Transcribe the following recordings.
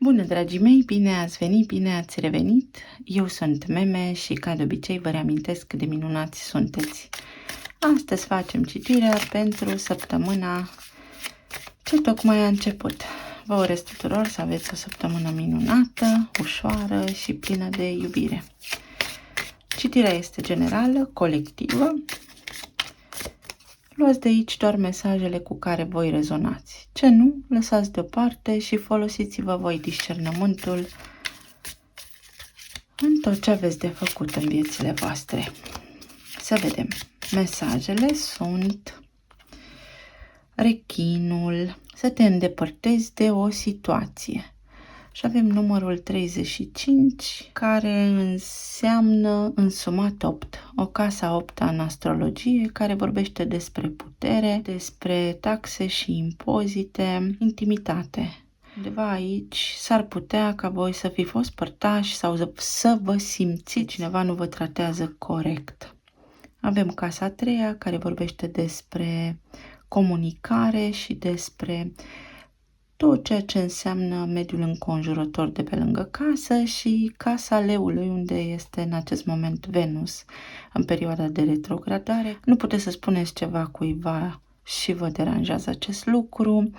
Bună, dragii mei! Bine ați venit, bine ați revenit! Eu sunt Meme și, ca de obicei, vă reamintesc cât de minunați sunteți. Astăzi facem citirea pentru săptămâna ce tocmai a început. Vă urez tuturor să aveți o săptămână minunată, ușoară și plină de iubire. Citirea este generală, colectivă. Luați de aici doar mesajele cu care voi rezonați. Ce nu, lăsați deoparte și folosiți-vă voi discernământul în tot ce aveți de făcut în viețile voastre. Să vedem. Mesajele sunt: rechinul, să te îndepărtezi de o situație. Și avem numărul 35, care înseamnă însumat 8. O casa 8 în astrologie, care vorbește despre putere, despre taxe și impozite, intimitate. Undeva aici s-ar putea ca voi să fi fost părtași sau să vă simțiți cineva nu vă tratează corect. Avem casa 3, care vorbește despre comunicare și despre tot ceea ce înseamnă mediul înconjurător de pe lângă casă și casa leului, unde este în acest moment Venus în perioada de retrogradare. Nu puteți să spuneți ceva cuiva și vă deranjează acest lucru,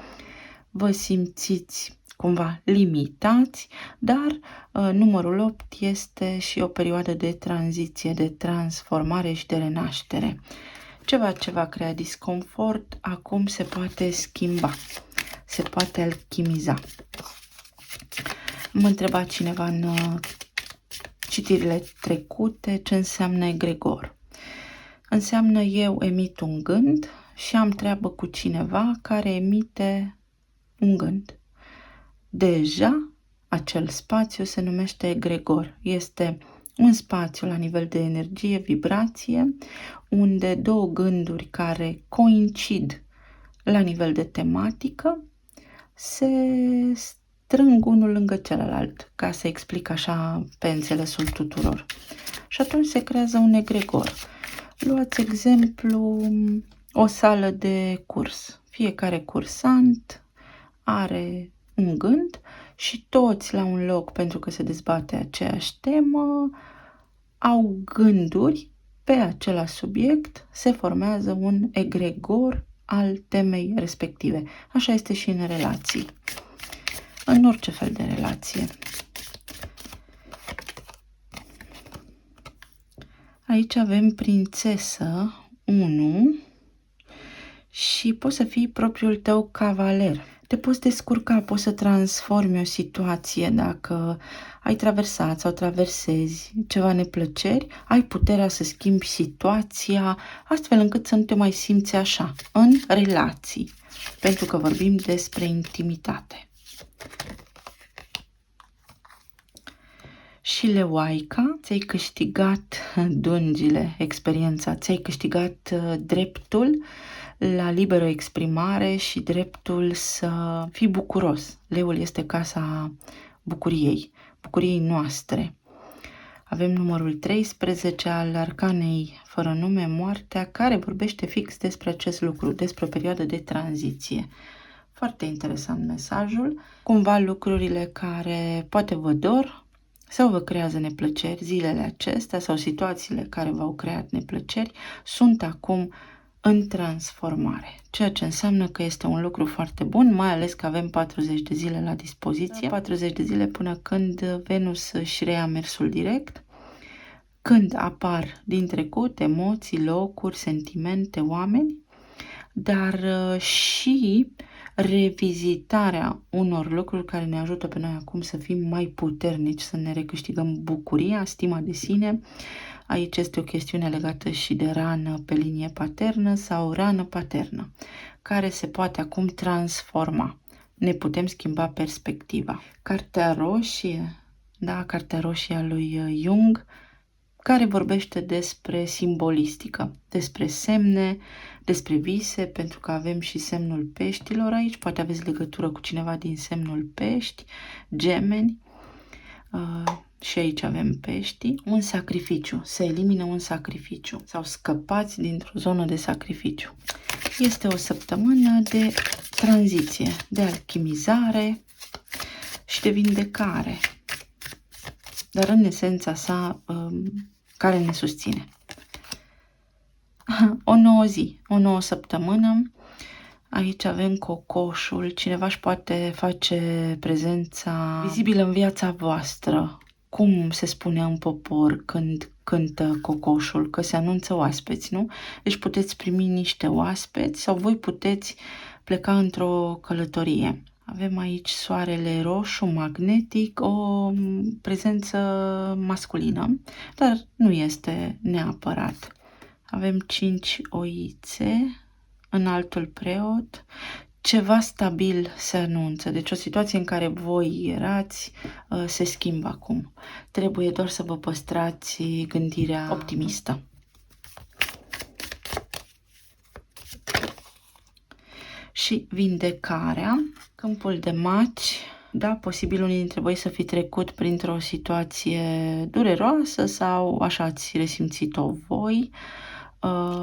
vă simțiți cumva limitați, dar numărul 8 este și o perioadă de tranziție, de transformare și de renaștere. Ceva ce va crea disconfort, acum se poate schimba. Se poate alchimiza. Mă întreba cineva în citirile trecute ce înseamnă egregor. Înseamnă eu emit un gând și am treabă cu cineva care emite un gând. Deja acel spațiu se numește egregor. Este un spațiu la nivel de energie, vibrație, unde două gânduri care coincid la nivel de tematică se strâng unul lângă celălalt, ca să explic așa pe înțelesul tuturor. Și atunci se creează un egregor. Luați exemplu o sală de curs. Fiecare cursant are un gând și toți la un loc, pentru că se dezbate aceeași temă, au gânduri pe același subiect, se formează un egregor al temei respective. Așa este și în relații. În orice fel de relație. Aici avem prințesă 1 și poți să fii propriul tău cavaler. Te poți descurca, poți să transformi o situație dacă ai traversat sau traversezi ceva neplăceri, ai puterea să schimbi situația astfel încât să nu te mai simți așa în relații, pentru că vorbim despre intimitate. Și leoaica, ți-ai câștigat dungile, experiența, ți-ai câștigat dreptul la liberă exprimare și dreptul să fii bucuros. Leul este casa bucuriei, bucuriei noastre. Avem numărul 13 al arcanei fără nume, moartea, care vorbește fix despre acest lucru, despre o perioadă de tranziție. Foarte interesant mesajul. Cumva lucrurile care poate vă dor sau vă creează neplăceri, zilele acestea sau situațiile care v-au creat neplăceri sunt acum în transformare, ceea ce înseamnă că este un lucru foarte bun, mai ales că avem 40 de zile la dispoziție, 40 de zile până când Venus își reia mersul direct, când apar din trecut emoții, locuri, sentimente, oameni, dar și revizitarea unor lucruri care ne ajută pe noi acum să fim mai puternici, să ne recâștigăm bucuria, stima de sine. Aici este o chestiune legată și de rană pe linie paternă sau rană paternă, care se poate acum transforma. Ne putem schimba perspectiva. Cartea roșie, da, cartea roșie a lui Jung, care vorbește despre simbolistică, despre semne, despre vise, pentru că avem și semnul peștilor aici, poate aveți legătură cu cineva din semnul pești, gemeni, și aici avem peștii, un sacrificiu, se elimină un sacrificiu sau scăpați dintr-o zonă de sacrificiu. Este o săptămână de tranziție, de alchimizare și de vindecare, dar în esența sa care ne susține. O nouă zi, o nouă săptămână. Aici avem cocoșul. Cineva își poate face prezența vizibilă în viața voastră. Cum se spune în popor când cântă cocoșul? Că se anunță oaspeți, nu? Deci puteți primi niște oaspeți sau voi puteți pleca într-o călătorie. Avem aici soarele roșu, magnetic, o prezență masculină, dar nu este neapărat. Avem 5 oițe, înaltul preot, ceva stabil se anunță. Deci o situație în care voi erați se schimbă acum. Trebuie doar să vă păstrați gândirea optimistă. Și vindecarea, câmpul de maci. Da, posibil unii dintre voi să fi trecut printr-o situație dureroasă sau așa ați resimțit-o voi.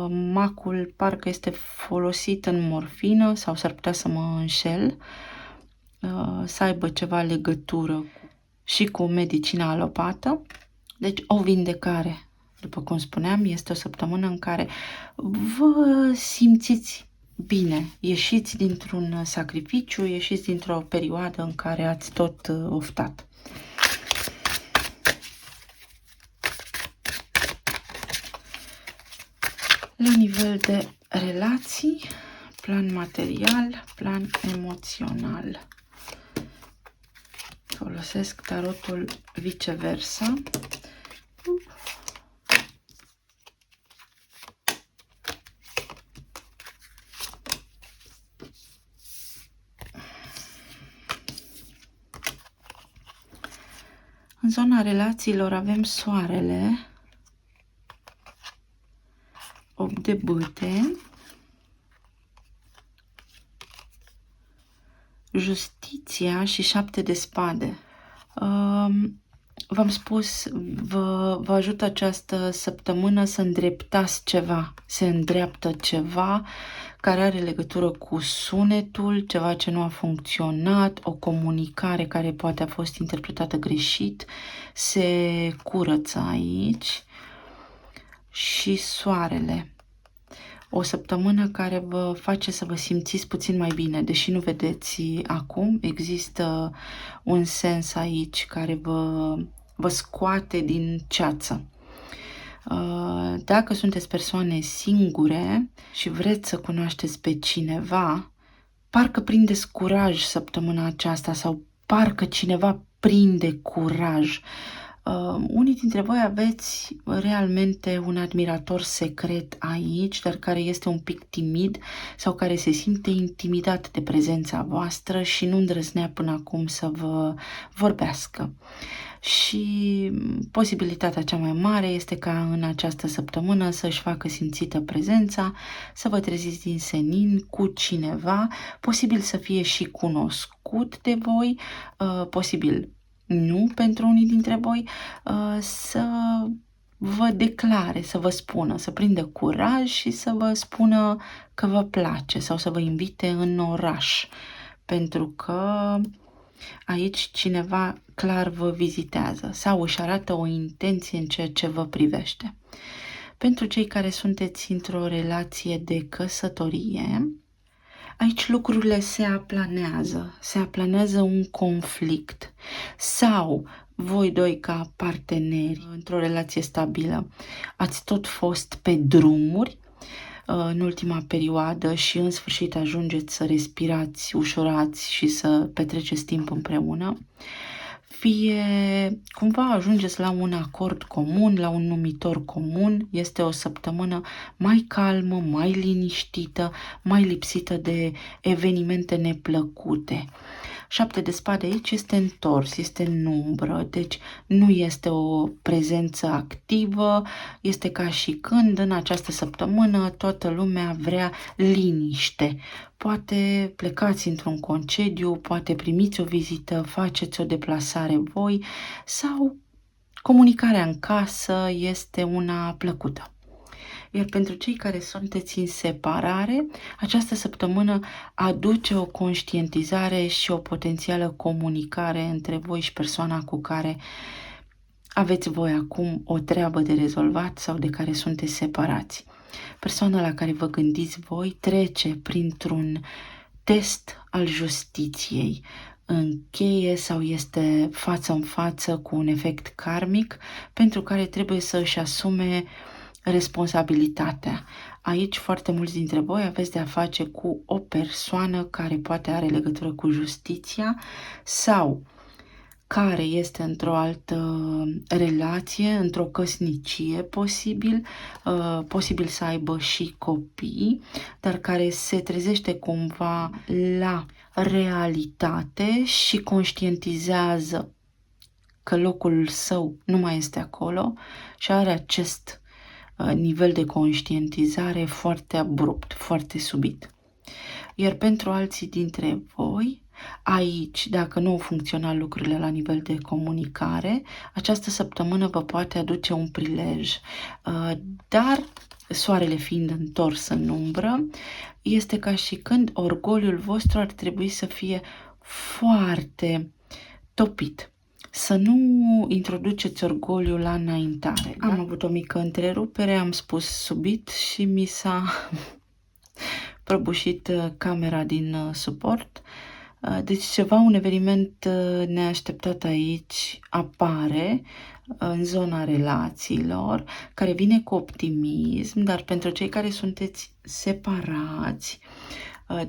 Macul parcă este folosit în morfină sau s-ar putea să mă înșel, să aibă ceva legătură și cu medicina alopată. Deci o vindecare, după cum spuneam, este o săptămână în care vă simțiți bine, ieșiți dintr-un sacrificiu, ieșiți dintr-o perioadă în care ați tot oftat. La nivel de relații, plan material, plan emoțional. Folosesc tarotul viceversa. În zona relațiilor avem soarele, 8 de bâte, justiția și 7 de spade. V-am spus, vă ajută această săptămână să îndreptați ceva, se îndreaptă ceva care are legătură cu sunetul, ceva ce nu a funcționat, o comunicare care poate a fost interpretată greșit, se curăță aici. Și soarele. O săptămână care vă face să vă simțiți puțin mai bine, deși nu vedeți acum, există un sens aici care vă scoate din ceață. Dacă sunteți persoane singure și vreți să cunoașteți pe cineva, parcă prindeți curaj săptămâna aceasta sau parcă cineva prinde curaj. Unii dintre voi aveți realmente un admirator secret aici, dar care este un pic timid sau care se simte intimidat de prezența voastră și nu îndrăznea până acum să vă vorbească. Și posibilitatea cea mai mare este ca în această săptămână să-și facă simțită prezența, să vă treziți din senin cu cineva, posibil să fie și cunoscut de voi, posibil nu pentru unii dintre voi, să vă declare, să vă spună, să prindă curaj și să vă spună că vă place sau să vă invite în oraș, pentru că aici cineva clar vă vizitează sau își arată o intenție în ceea ce vă privește. Pentru cei care sunteți într-o relație de căsătorie, aici lucrurile se aplanează un conflict sau voi doi ca parteneri într-o relație stabilă ați tot fost pe drumuri în ultima perioadă și în sfârșit ajungeți să respirați, ușurați și să petreceți timp împreună. Fie cumva ajungeți la un acord comun, la un numitor comun, este o săptămână mai calmă, mai liniștită, mai lipsită de evenimente neplăcute. 7 de spade aici este întors, este în umbră, deci nu este o prezență activă, este ca și când în această săptămână toată lumea vrea liniște. Poate plecați într-un concediu, poate primiți o vizită, faceți o deplasare voi sau comunicarea în casă este una plăcută. Iar pentru cei care sunteți în separare, această săptămână aduce o conștientizare și o potențială comunicare între voi și persoana cu care aveți voi acum o treabă de rezolvat sau de care sunteți separați. Persoana la care vă gândiți voi trece printr-un test al justiției, încheie sau este față în față cu un efect karmic pentru care trebuie să își asume responsabilitatea. Aici foarte mulți dintre voi aveți de a face cu o persoană care poate are legătură cu justiția sau care este într-o altă relație, într-o căsnicie posibil să aibă și copii, dar care se trezește cumva la realitate și conștientizează că locul său nu mai este acolo și are acest nivel de conștientizare foarte abrupt, foarte subit. Iar pentru alții dintre voi, aici, dacă nu au funcționat lucrurile la nivel de comunicare, această săptămână vă poate aduce un prilej. Dar, soarele fiind întors în umbră, este ca și când orgoliul vostru ar trebui să fie foarte topit. Să nu introduceți orgoliul la înaintare. Da? Am avut o mică întrerupere, am spus subit și mi s-a prăbușit camera din suport. Deci un eveniment neașteptat aici apare în zona relațiilor, care vine cu optimism, dar pentru cei care sunteți separați,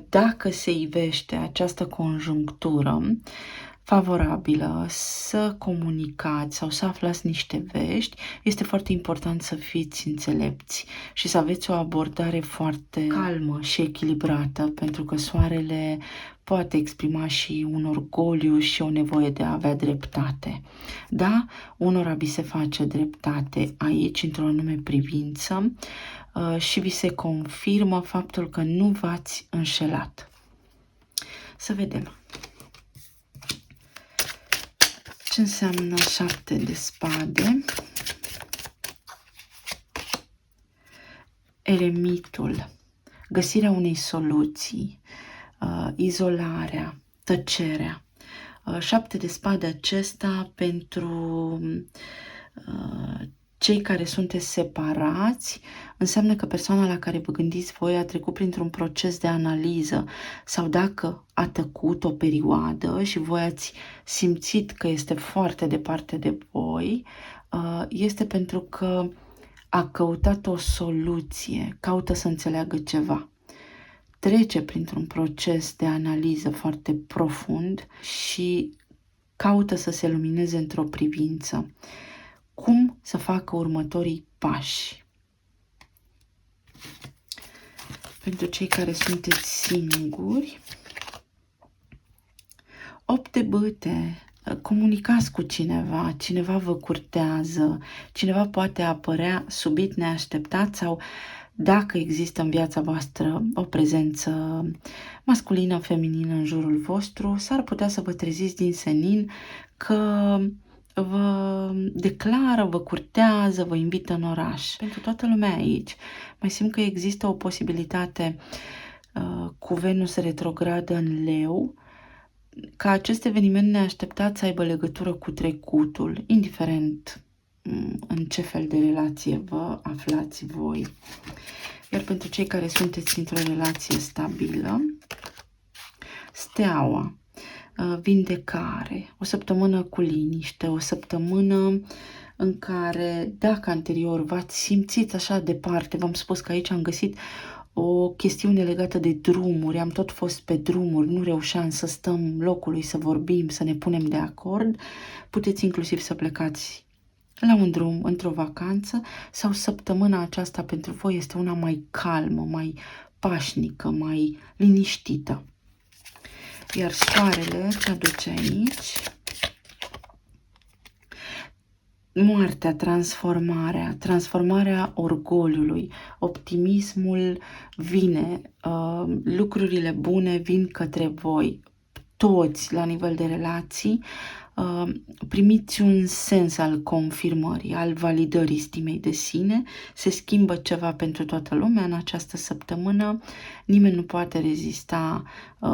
dacă se ivește această conjunctură favorabilă să comunicați sau să aflați niște vești, este foarte important să fiți înțelepți și să aveți o abordare foarte calmă și echilibrată, pentru că soarele poate exprima și un orgoliu și o nevoie de a avea dreptate. Da, unora vi se face dreptate aici, într-o anume privință, și vi se confirmă faptul că nu v-ați înșelat. Să vedem. Ce înseamnă 7 de spade? Eremitul, găsirea unei soluții, izolarea, tăcerea. 7 de spade acesta pentru cei care sunteți separați, înseamnă că persoana la care vă gândiți voi a trecut printr-un proces de analiză sau dacă a tăcut o perioadă și voi ați simțit că este foarte departe de voi, este pentru că a căutat o soluție, caută să înțeleagă ceva. Trece printr-un proces de analiză foarte profund și caută să se lumineze într-o privință. Cum să facă următorii pași? Pentru cei care sunteți singuri, 8 de bâte, comunicați cu cineva, cineva vă curtează, cineva poate apărea subit neașteptat sau dacă există în viața voastră o prezență masculină, feminină în jurul vostru, s-ar putea să vă treziți din senin că vă declară, vă curtează, vă invită în oraș. Pentru toată lumea aici, mai simt că există o posibilitate cu Venus retrogradă în Leu, ca acest eveniment neașteptat să aibă legătură cu trecutul, indiferent în ce fel de relație vă aflați voi. Iar pentru cei care sunteți într-o relație stabilă, Steaua, vindecare, o săptămână cu liniște, o săptămână în care, dacă anterior v-ați simțit așa departe, v-am spus că aici am găsit o chestiune legată de drumuri, am tot fost pe drumuri, nu reușeam să stăm locului, să vorbim, să ne punem de acord, puteți inclusiv să plecați la un drum, într-o vacanță, sau săptămâna aceasta pentru voi este una mai calmă, mai pașnică, mai liniștită. Iar soarele ce aduce aici? Moartea, transformarea orgoliului, optimismul vine, lucrurile bune vin către voi. toți la nivel de relații primiți un sens al confirmării, al validării stimei de sine. Se schimbă ceva pentru toată lumea în această săptămână. Nimeni nu poate rezista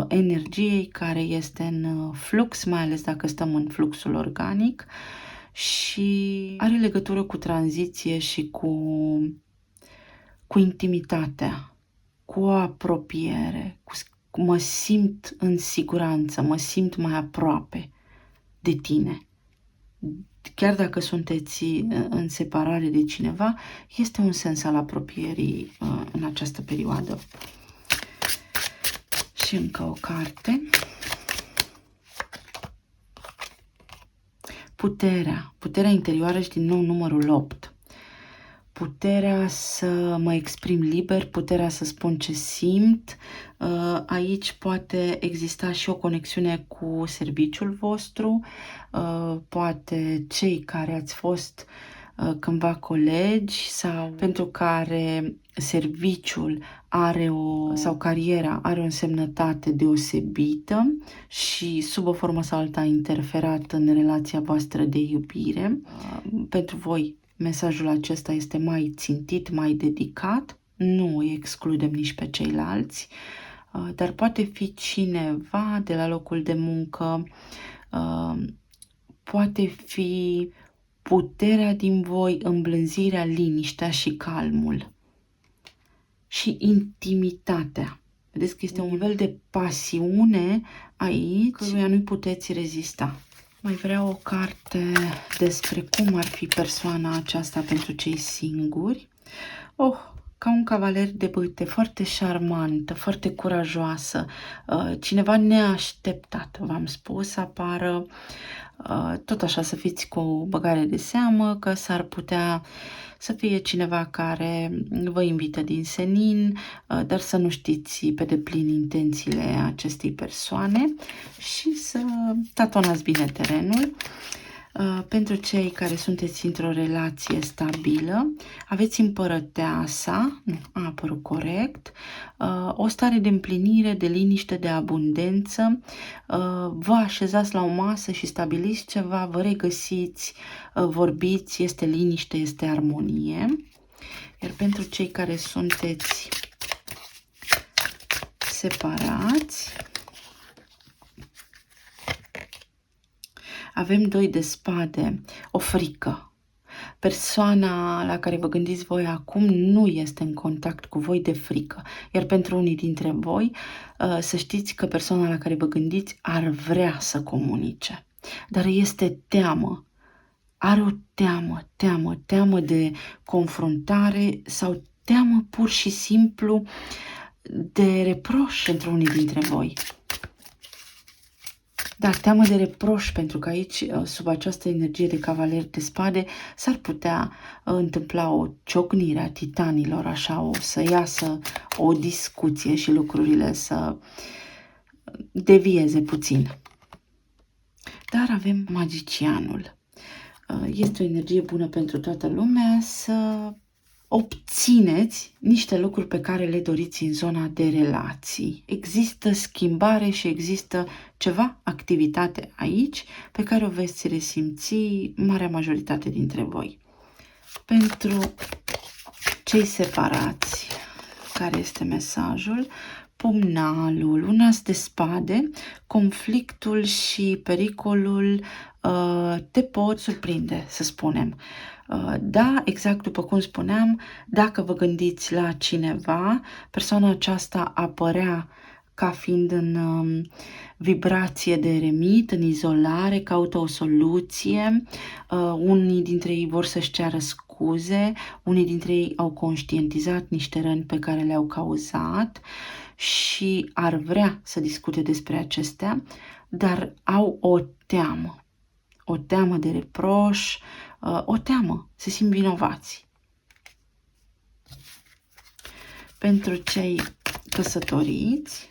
energiei care este în flux, mai ales dacă stăm în fluxul organic, și are legătură cu tranziție și cu intimitatea, cu o apropiere, mă simt în siguranță, mă simt mai aproape de tine. Chiar dacă sunteți în separare de cineva, este un sens al apropierii în această perioadă. Și încă o carte. Puterea interioară și din nou numărul 8. Puterea să mă exprim liber, puterea să spun ce simt. Aici poate exista și o conexiune cu serviciul vostru, poate cei care ați fost cândva colegi sau pentru care serviciul sau cariera are o însemnătate deosebită și sub o formă sau alta a interferat în relația voastră de iubire. Pentru voi mesajul acesta este mai țintit, mai dedicat, nu îi excludem nici pe ceilalți, dar poate fi cineva de la locul de muncă, poate fi puterea din voi, îmblânzirea, liniștea și calmul și intimitatea. Vedeți că este un nivel de pasiune aici căruia nu puteți rezista. Mai vreau o carte despre cum ar fi persoana aceasta pentru cei singuri. Ca un cavaler de bâte, foarte șarmantă, foarte curajoasă, cineva neașteptat, v-am spus, să apară, tot așa să fiți cu o băgare de seamă că s-ar putea să fie cineva care vă invită din senin, dar să nu știți pe deplin intențiile acestei persoane și să tatonați bine terenul. Pentru cei care sunteți într-o relație stabilă, aveți împărăteasa, nu, a apărut corect, o stare de împlinire, de liniște, de abundență, vă așezați la o masă și stabiliți ceva, vă regăsiți, vorbiți, este liniște, este armonie. Iar pentru cei care sunteți separați, avem 2 de spade, o frică. Persoana la care vă gândiți voi acum nu este în contact cu voi de frică. Iar pentru unii dintre voi, să știți că persoana la care vă gândiți ar vrea să comunice. Dar este teamă. Are o teamă de confruntare sau teamă pur și simplu de reproș pentru unii dintre voi. Da, teamă de reproș, pentru că aici, sub această energie de cavaler de spade, s-ar putea întâmpla o ciocnire a titanilor, așa, să iasă o discuție și lucrurile să devieze puțin. Dar avem magicianul. Este o energie bună pentru toată lumea să obțineți niște lucruri pe care le doriți în zona de relații. Există schimbare și există ceva activitate aici pe care o veți resimți marea majoritate dintre voi. Pentru cei separați, care este mesajul? Pumnalul, un as de spade, conflictul și pericolul te pot surprinde, să spunem. Da, exact după cum spuneam, dacă vă gândiți la cineva, persoana aceasta apărea ca fiind în vibrație de eremit, în izolare, caută o soluție, unii dintre ei vor să-și ceară scuze, unii dintre ei au conștientizat niște răni pe care le-au cauzat și ar vrea să discute despre acestea, dar au o teamă de reproș, o teamă, se simt vinovați. Pentru cei căsătoriți,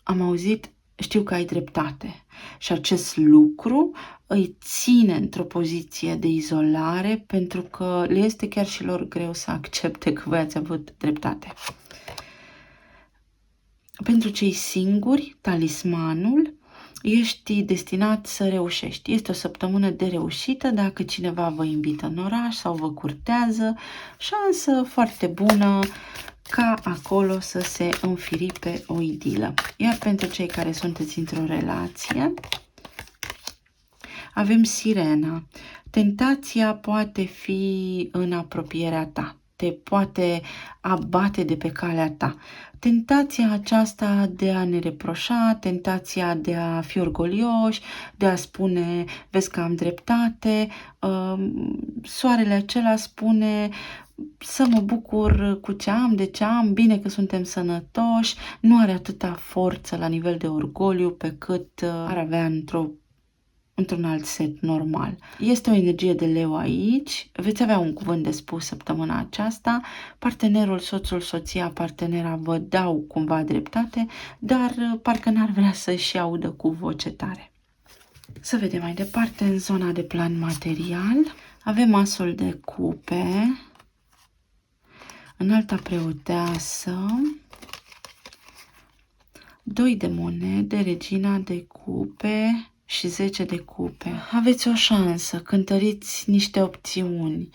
am auzit, știu că ai dreptate și acest lucru îi ține într-o poziție de izolare pentru că le este chiar și lor greu să accepte că voi ați avut dreptate. Pentru cei singuri, talismanul, ești destinat să reușești. Este o săptămână de reușită dacă cineva vă invită în oraș sau vă curtează, șansă foarte bună ca acolo să se înfiripe o idilă. Iar pentru cei care sunteți într-o relație, avem sirena. Tentația poate fi în apropierea ta, te poate abate de pe calea ta. Tentația aceasta de a ne reproșa, tentația de a fi orgolioși, de a spune, vezi că am dreptate, soarele acela spune să mă bucur cu ce am, de ce am, bine că suntem sănătoși, nu are atâta forță la nivel de orgoliu pe cât ar avea într-un alt set normal. Este o energie de leu aici, veți avea un cuvânt de spus săptămâna aceasta, partenerul, soțul, soția, partenera vă dau cumva dreptate, dar parcă n-ar vrea să-și audă cu voce tare. Să vedem mai departe în zona de plan material. Avem asul de cupe, înalta preoteasă, 2 de monede, regina de cupe și 10 de cupe. Aveți o șansă, cântăriți niște opțiuni,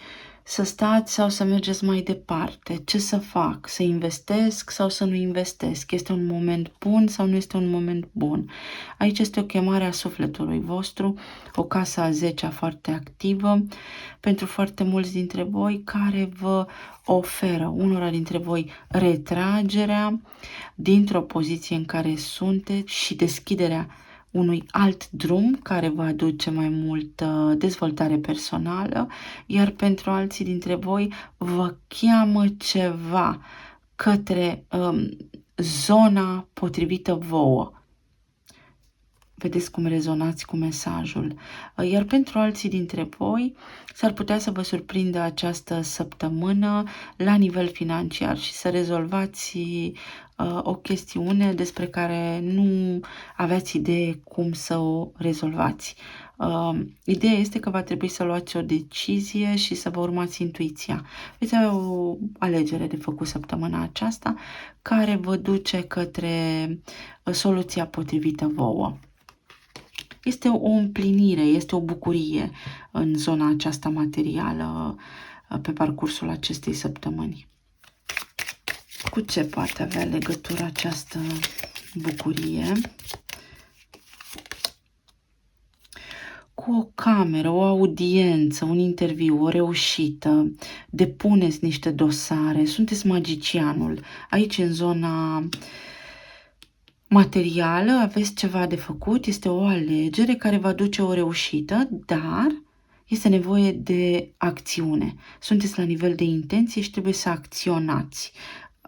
să stați sau să mergeți mai departe, ce să fac, să investesc sau să nu investesc, este un moment bun sau nu este un moment bun. Aici este o chemare a sufletului vostru, o casă a 10-a foarte activă, pentru foarte mulți dintre voi care vă oferă unora dintre voi retragerea dintr-o poziție în care sunteți și deschiderea unui alt drum care va aduce mai multă dezvoltare personală, iar pentru alții dintre voi vă cheamă ceva către zona potrivită vouă. Vedeți cum rezonați cu mesajul. Iar pentru alții dintre voi s-ar putea să vă surprindă această săptămână la nivel financiar și să rezolvați o chestiune despre care nu aveați idee cum să o rezolvați. Ideea este că va trebui să luați o decizie și să vă urmați intuiția. Veți avea o alegere de făcut săptămâna aceasta care vă duce către soluția potrivită vouă. Este o împlinire, este o bucurie în zona aceasta materială pe parcursul acestei săptămâni. Cu ce poate avea legătură această bucurie? Cu o cameră, o audiență, un interviu, o reușită, depuneți niște dosare, sunteți magicianul. Aici, în zona materială, aveți ceva de făcut, este o alegere care va duce o reușită, dar este nevoie de acțiune. Sunteți la nivel de intenție și trebuie să acționați.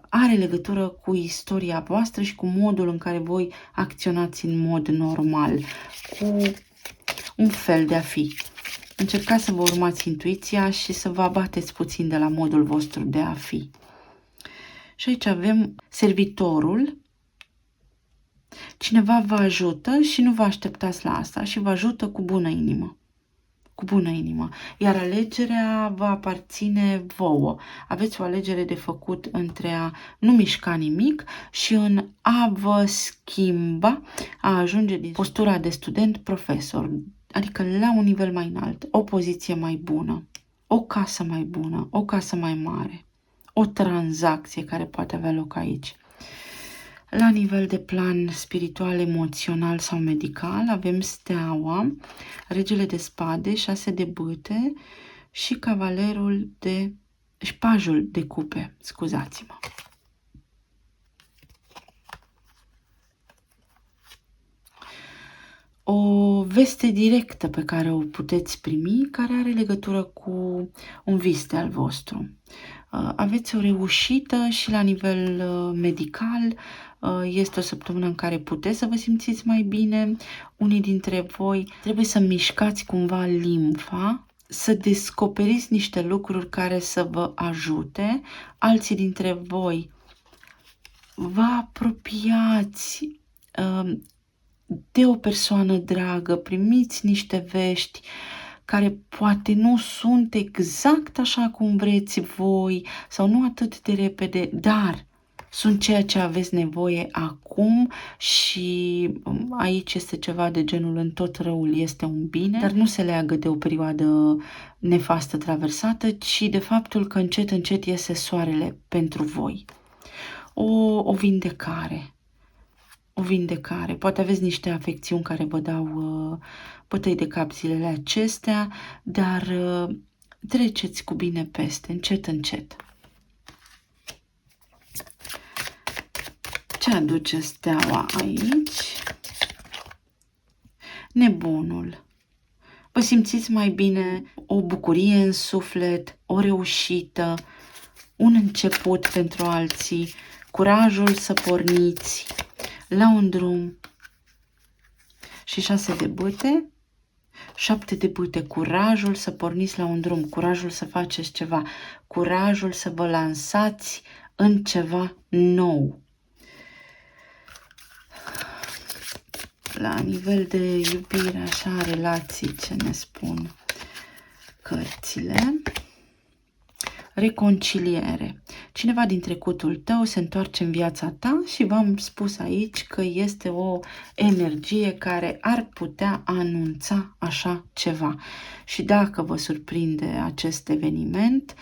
Are legătură cu istoria voastră și cu modul în care voi acționați în mod normal, cu un fel de a fi. Încercați să vă urmați intuiția și să vă abateți puțin de la modul vostru de a fi. Și aici avem servitorul. Cineva vă ajută și nu vă așteptați la asta și vă ajută cu bună inimă. Cu bună inimă. Iar alegerea vă aparține vouă. Aveți o alegere de făcut între a nu mișca nimic și în a vă schimba, a ajunge din postura de student profesor, adică la un nivel mai înalt, o poziție mai bună, o casă mai bună, o casă mai mare, o tranzacție care poate avea loc aici. La nivel de plan spiritual, emoțional sau medical avem steaua, regele de spade, 6 de bâte și cavalerul de și pajul de cupe, scuzați-mă. O veste directă pe care o puteți primi, care are legătură cu un vis al vostru. Aveți o reușită și la nivel medical. Este o săptămână în care puteți să vă simțiți mai bine. Unii dintre voi trebuie să mișcați cumva limfa, să descoperiți niște lucruri care să vă ajute. Alții dintre voi vă apropiați de o persoană dragă, primiți niște vești care poate nu sunt exact așa cum vreți voi sau nu atât de repede, dar sunt ceea ce aveți nevoie acum și aici este ceva de genul în tot răul este un bine, dar nu se leagă de o perioadă nefastă traversată, ci de faptul că încet, încet iese soarele pentru voi. O vindecare. O vindecare. Poate aveți niște afecțiuni care vă dau bătăi de cap zilele acestea, dar treceți cu bine peste, încet, încet. Ce aduce steaua aici? Nebunul. Vă simțiți mai bine, o bucurie în suflet, o reușită, un început pentru alții, curajul să porniți la un drum. Și 6 de bâte, 7 de bâte, curajul să porniți la un drum, curajul să faceți ceva, curajul să vă lansați în ceva nou. La nivel de iubire, așa, relații, ce ne spun cărțile? Reconciliere. Cineva din trecutul tău se întoarce în viața ta și v-am spus aici că este o energie care ar putea anunța așa ceva. Și dacă vă surprinde acest eveniment,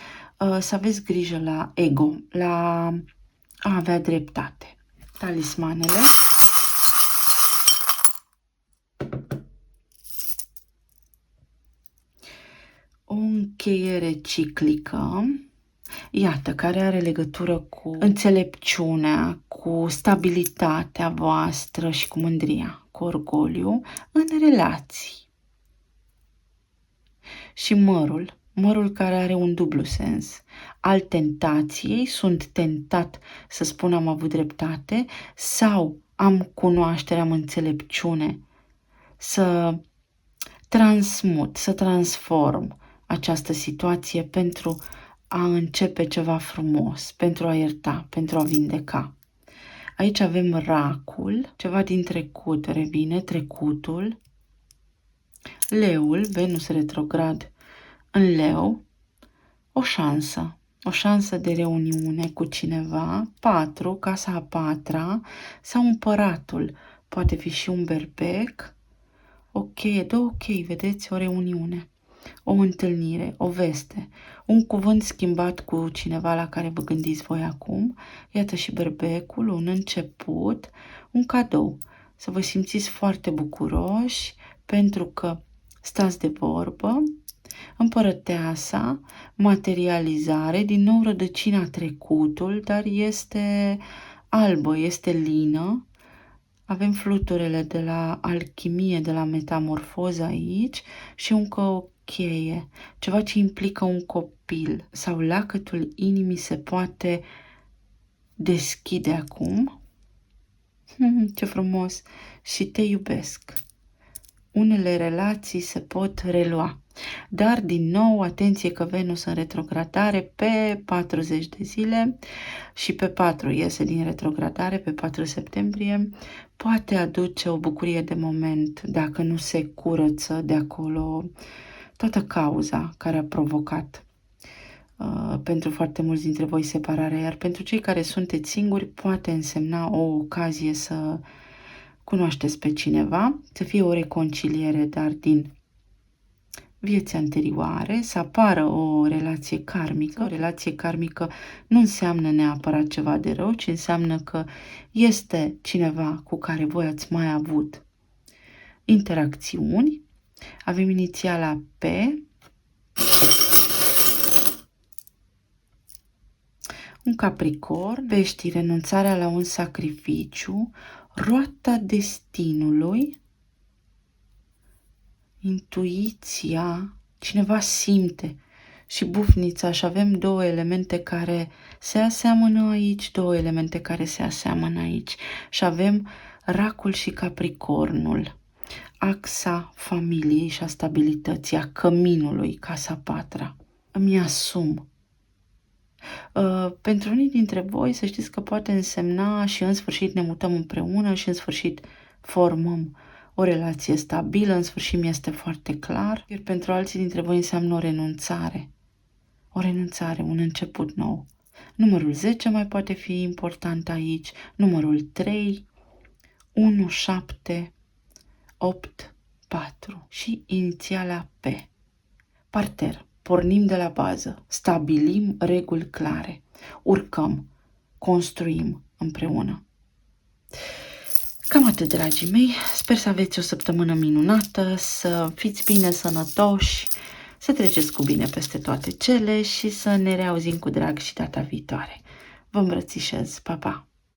să aveți grijă la ego, la a avea dreptate. Talismanele. O încheiere ciclică, iată, care are legătură cu înțelepciunea, cu stabilitatea voastră și cu mândria, cu orgoliu în relații. Și mărul care are un dublu sens. Al tentației, sunt tentat să spun am avut dreptate, sau am cunoaștere, am înțelepciune, să transmut, să transform această situație pentru a începe ceva frumos, pentru a ierta, pentru a vindeca. Aici avem racul, ceva din trecut revine, trecutul, leul, Venus retrograd în leu, o șansă de reuniune cu cineva, 4, casa a 4-a sau împăratul, poate fi și un berbec, ok, vedeți, o reuniune, o întâlnire, o veste, un cuvânt schimbat cu cineva la care vă gândiți voi acum, iată și berbecul, un început, un cadou, să vă simțiți foarte bucuroși pentru că stați de vorbă, împărăteasa, materializare, din nou rădăcina trecutul, dar este albă, este lină. Avem fluturele de la alchimie, de la metamorfoză aici și încă o cheie, ceva ce implică un copil sau lacătul inimii se poate deschide acum. Ce frumos! Și te iubesc. Unele relații se pot relua. Dar, din nou, atenție că Venus în retrogradare pe 40 de zile și pe 4 iese din retrogradare, pe 4 septembrie, poate aduce o bucurie de moment dacă nu se curăță de acolo toată cauza care a provocat pentru foarte mulți dintre voi separarea, iar pentru cei care sunteți singuri poate însemna o ocazie să cunoașteți pe cineva, să fie o reconciliere, dar din vieți anterioare, să apară o relație karmică. O relație karmică nu înseamnă neapărat ceva de rău, ci înseamnă că este cineva cu care voi ați mai avut interacțiuni. Avem inițiala P, un Capricorn, Peștii, renunțarea la un sacrificiu, roata destinului, intuiția, cineva simte, și bufnița, și avem 2 elemente care se aseamănă aici, 2 elemente care se aseamănă aici și avem racul și Capricornul, axa familiei și a stabilității, a căminului, casa 4-a. Îmi asum. Pentru unii dintre voi să știți că poate însemna și în sfârșit ne mutăm împreună și în sfârșit formăm o relație stabilă, în sfârșit mi este foarte clar, iar pentru alții dintre voi înseamnă o renunțare, un început nou. Numărul 10 mai poate fi important aici. Numărul 3, 1, 7, 8, 4 și inițiala P. Parter. Pornim de la bază. Stabilim reguli clare. Urcăm. Construim împreună. Cam atât, dragii mei. Sper să aveți o săptămână minunată, să fiți bine sănătoși, să treceți cu bine peste toate cele și să ne reauzim cu drag și data viitoare. Vă îmbrățișez. Pa, pa!